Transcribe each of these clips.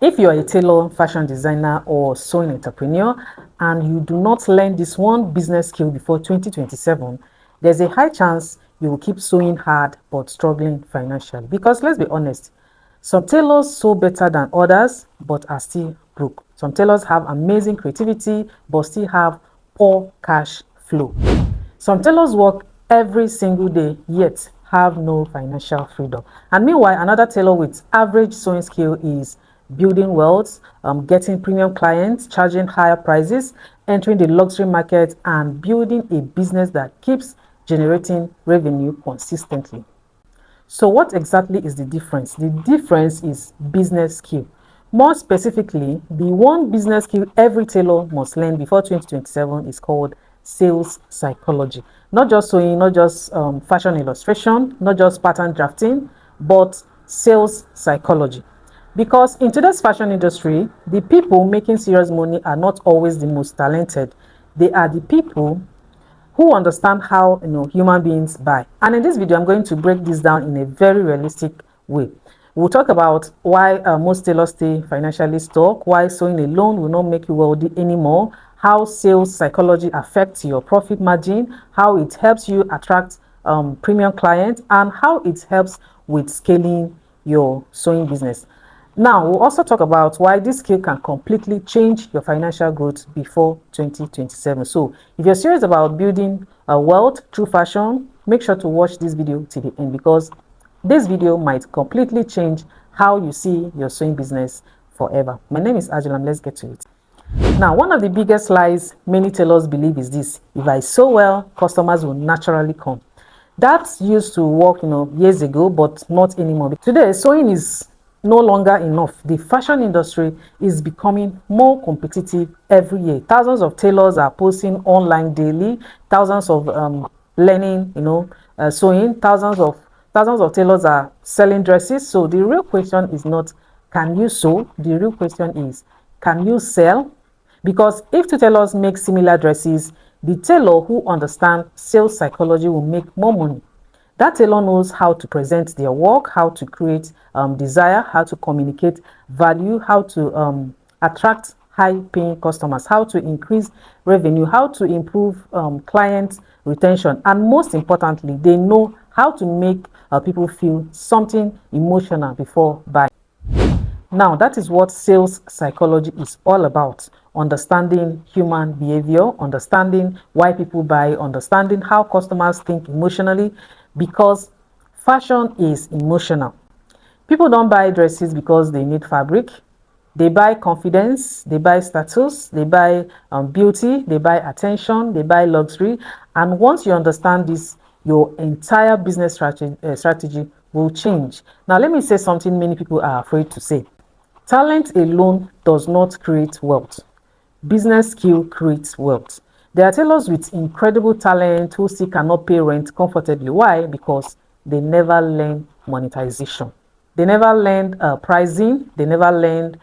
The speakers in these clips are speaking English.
If you are a tailor, fashion designer, or sewing entrepreneur, and you do not learn this one business skill before 2027, there's a high chance you will keep sewing hard but struggling financially. Because let's be honest, some tailors sew better than others but are still broke. Some tailors have amazing creativity but still have poor cash flow. Some tailors work every single day yet have no financial freedom. And meanwhile, another tailor with average sewing skill is building wealth, getting premium clients, charging higher prices, entering the luxury market, and building a business that keeps generating revenue consistently. So what exactly is the difference? The difference is business skill. More specifically, the one business skill every tailor must learn before 2027 is called sales psychology. Not just sewing, not just fashion illustration, not just pattern drafting, but sales psychology. Because in today's fashion industry, the people making serious money are not always the most talented. They are the people who understand how human beings buy. And in this video, I'm going to break this down in a very realistic way. We'll talk about why most tailors stay financially stuck, why sewing alone will not make you wealthy anymore, how sales psychology affects your profit margin, how it helps you attract premium clients, and how it helps with scaling your sewing business. Now, we'll also talk about why this skill can completely change your financial growth before 2027. So, if you're serious about building wealth through fashion, make sure to watch this video to the end because this video might completely change how you see your sewing business forever. My name is Ajulam. Let's get to it. Now, one of the biggest lies many tailors believe is this: if I sew well, customers will naturally come. That used to work, years ago, but not anymore. Today, sewing is no longer enough. The fashion industry is becoming more competitive every year. Thousands of tailors are posting online daily. Thousands of learning, sewing. Thousands of tailors are selling dresses. So the real question is not can you sew? The real question is can you sell? Because if two tailors make similar dresses, the tailor who understands sales psychology will make more money. That tailor knows how to present their work, how to create desire, how to communicate value, how to attract high-paying customers, how to increase revenue, how to improve client retention, and most importantly, they know how to make people feel something emotional before buying. Now, that is what sales psychology is all about. Understanding human behavior, understanding why people buy, understanding how customers think emotionally, because fashion is emotional. People don't buy dresses because they need fabric. They buy confidence, they buy status, they buy beauty, they buy attention, they buy luxury. And once you understand this, your entire business strategy will change. Now, let me say something many people are afraid to say. Talent alone does not create wealth. Business skill creates wealth. There are tailors with incredible talent who still cannot pay rent comfortably. Why? Because they never learn monetization. They never learned pricing. They never learned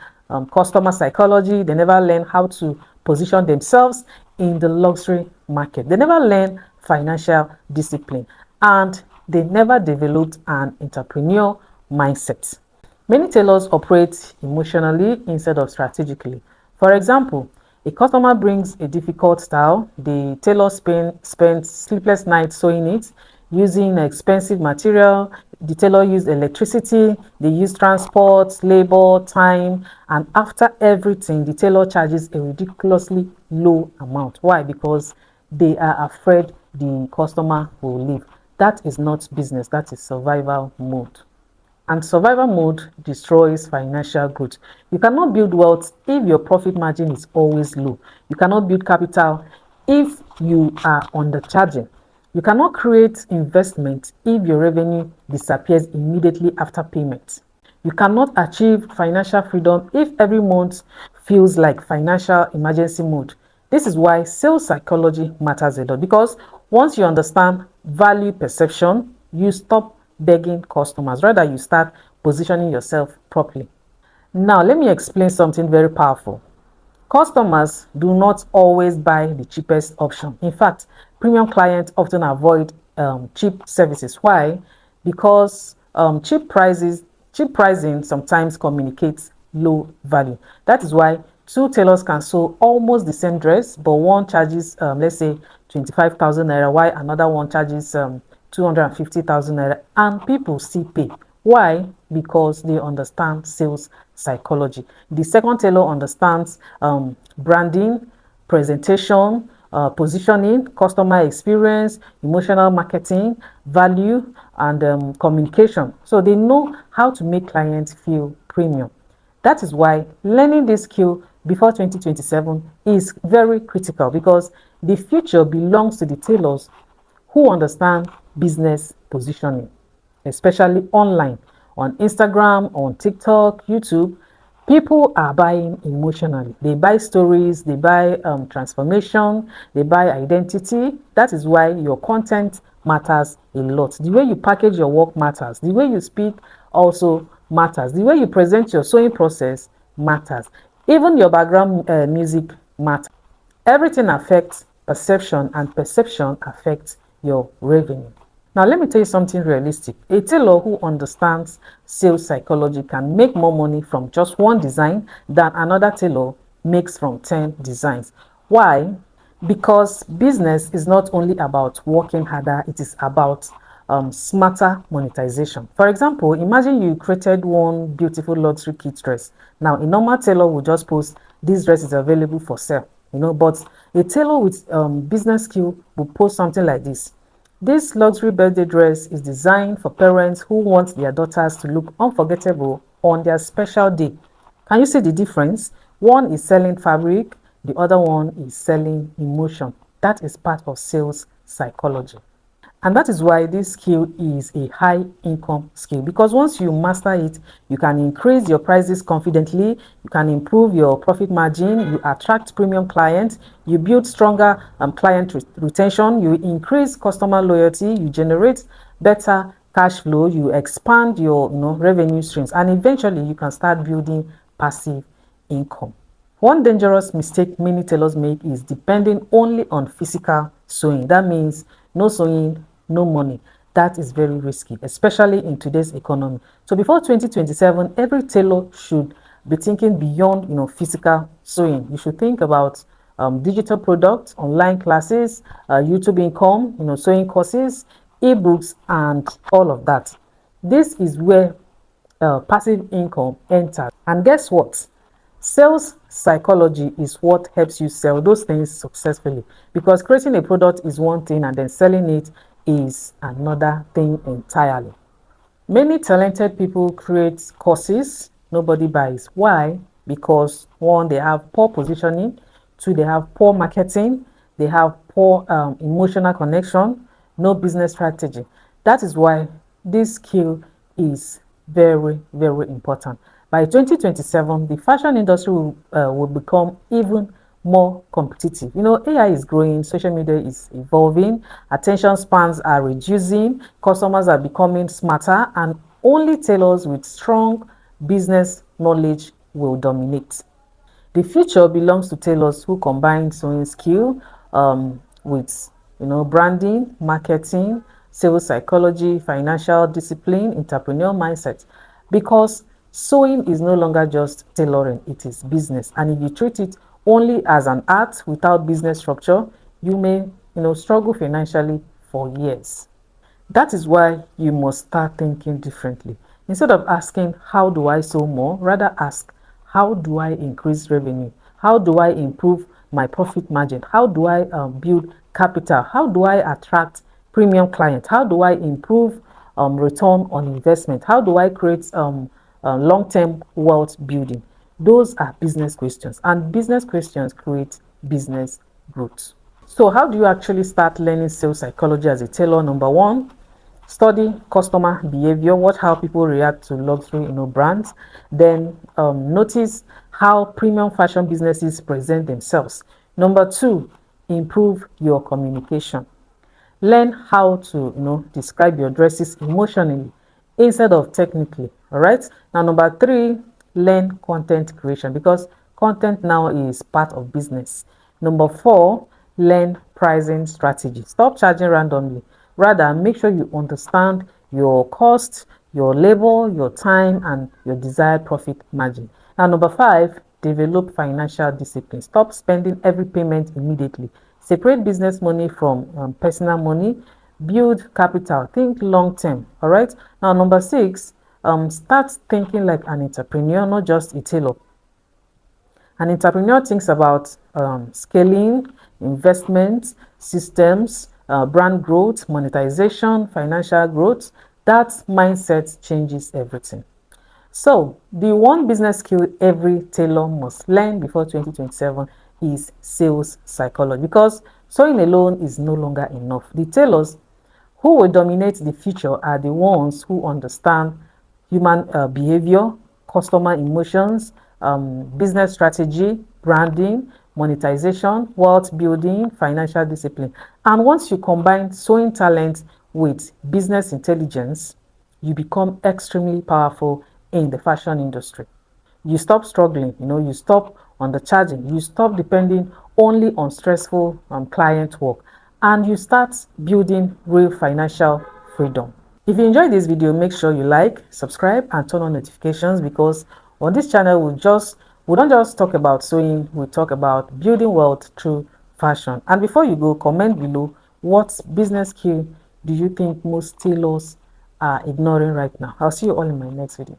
customer psychology. They never learned how to position themselves in the luxury market. They never learned financial discipline. And they never developed an entrepreneurial mindset. Many tailors operate emotionally instead of strategically. For example, a customer brings a difficult style, the tailor spends sleepless nights sewing it, using expensive material, the tailor used electricity, they use transport, labor, time, and after everything, the tailor charges a ridiculously low amount. Why? Because they are afraid the customer will leave. That is not business, that is survival mode. And survival mode destroys financial growth. You cannot build wealth if your profit margin is always low. You cannot build capital if you are undercharging. You cannot create investment if your revenue disappears immediately after payment. You cannot achieve financial freedom if every month feels like financial emergency mode. This is why sales psychology matters a lot, because once you understand value perception, you stop begging customers. Rather, you start positioning yourself properly. Now, let me explain something very powerful. Customers do not always buy the cheapest option. In fact, premium clients often avoid cheap services. Why? Because cheap pricing sometimes communicates low value. That is why two tailors can sew almost the same dress, but one charges, let's say, 25,000 naira, while another one charges 250,000 naira, and people still pay. Why? Because they understand sales psychology. The second tailor understands branding, presentation, positioning, customer experience, emotional marketing, value, and communication. So they know how to make clients feel premium. That is why learning this skill before 2027 is very critical, because the future belongs to the tailors who understand business positioning, especially online, on Instagram, on TikTok, YouTube. People are buying emotionally. They buy stories, they buy transformation, they buy identity. That is why your content matters a lot. The way you package your work matters. The way you speak also matters. The way you present your sewing process matters. Even your background music matters. Everything affects perception, and perception affects your revenue. Now, let me tell you something realistic. A tailor who understands sales psychology can make more money from just one design than another tailor makes from 10 designs. Why? Because business is not only about working harder, it is about smarter monetization. For example, imagine you created one beautiful luxury kit dress. Now, a normal tailor will just post, "This dress is available for sale," but a tailor with business skill will post something like this: "This luxury birthday dress is designed for parents who want their daughters to look unforgettable on their special day." Can you see the difference? One is selling fabric, the other one is selling emotion. That is part of sales psychology. And that is why this skill is a high income skill, because once you master it, you can increase your prices confidently, you can improve your profit margin, you attract premium clients, you build stronger client retention, you increase customer loyalty, you generate better cash flow, you expand your revenue streams, and eventually you can start building passive income. One dangerous mistake many tailors make is depending only on physical sewing. That means no sewing, no money. That is very risky, especially in today's economy. So before 2027, every tailor should be thinking beyond physical sewing. You should think about digital products, online classes, YouTube income, sewing courses, ebooks, and all of that. This is where passive income enters. And guess what? Sales psychology is what helps you sell those things successfully, because creating a product is one thing and then selling it is another thing entirely. Many talented people create courses nobody buys. Why? Because one, they have poor positioning; two, they have poor marketing; they have poor emotional connection, no business strategy. That is why this skill is very, very important. By 2027, the fashion industry will become even more competitive. AI is growing, social media is evolving, attention spans are reducing, customers are becoming smarter, and only tailors with strong business knowledge will dominate. The future belongs to tailors who combine sewing skill with branding, marketing, sales psychology, financial discipline, entrepreneurial mindset. Because sewing is no longer just tailoring, it is business. And if you treat it only as an art without business structure, you may struggle financially for years. That is why you must start thinking differently. Instead of asking, "How do I sell more?" rather ask, "How do I increase revenue? How do I improve my profit margin? How do I build capital? How do I attract premium clients? How do I improve return on investment? How do I create long-term wealth building?" Those are business questions, and business questions create business growth. So how do you actually start learning sales psychology as a tailor? Number one, study customer behavior. Watch how people react to luxury brands. Then notice how premium fashion businesses present themselves. Number two, improve your communication. Learn how to describe your dresses emotionally instead of technically. All right. Now, number three, learn content creation, because content now is part of business. Number four, learn pricing strategy. Stop charging randomly. Rather, make sure you understand your cost, your labor, your time, and your desired profit margin. Now, number 5, develop financial discipline. Stop spending every payment immediately. Separate business money from personal money. Build capital. Think long term. All right. Now, number 6, start thinking like an entrepreneur, not just a tailor. An entrepreneur thinks about scaling, investments, systems, brand growth, monetization, financial growth. That mindset changes everything. So, the one business skill every tailor must learn before 2027 is sales psychology, because sewing alone is no longer enough. The tailors who will dominate the future are the ones who understand human behavior, customer emotions, business strategy, branding, monetization, wealth building, financial discipline. And once you combine sewing talent with business intelligence, you become extremely powerful in the fashion industry. You stop struggling, you stop undercharging, you stop depending only on stressful client work, and you start building real financial freedom. If you enjoyed this video, make sure you like, subscribe, and turn on notifications, because on this channel we don't just talk about sewing, we talk about building wealth through fashion. And before you go, comment below what business skill do you think most tailors are ignoring right now. I'll see you all in my next video.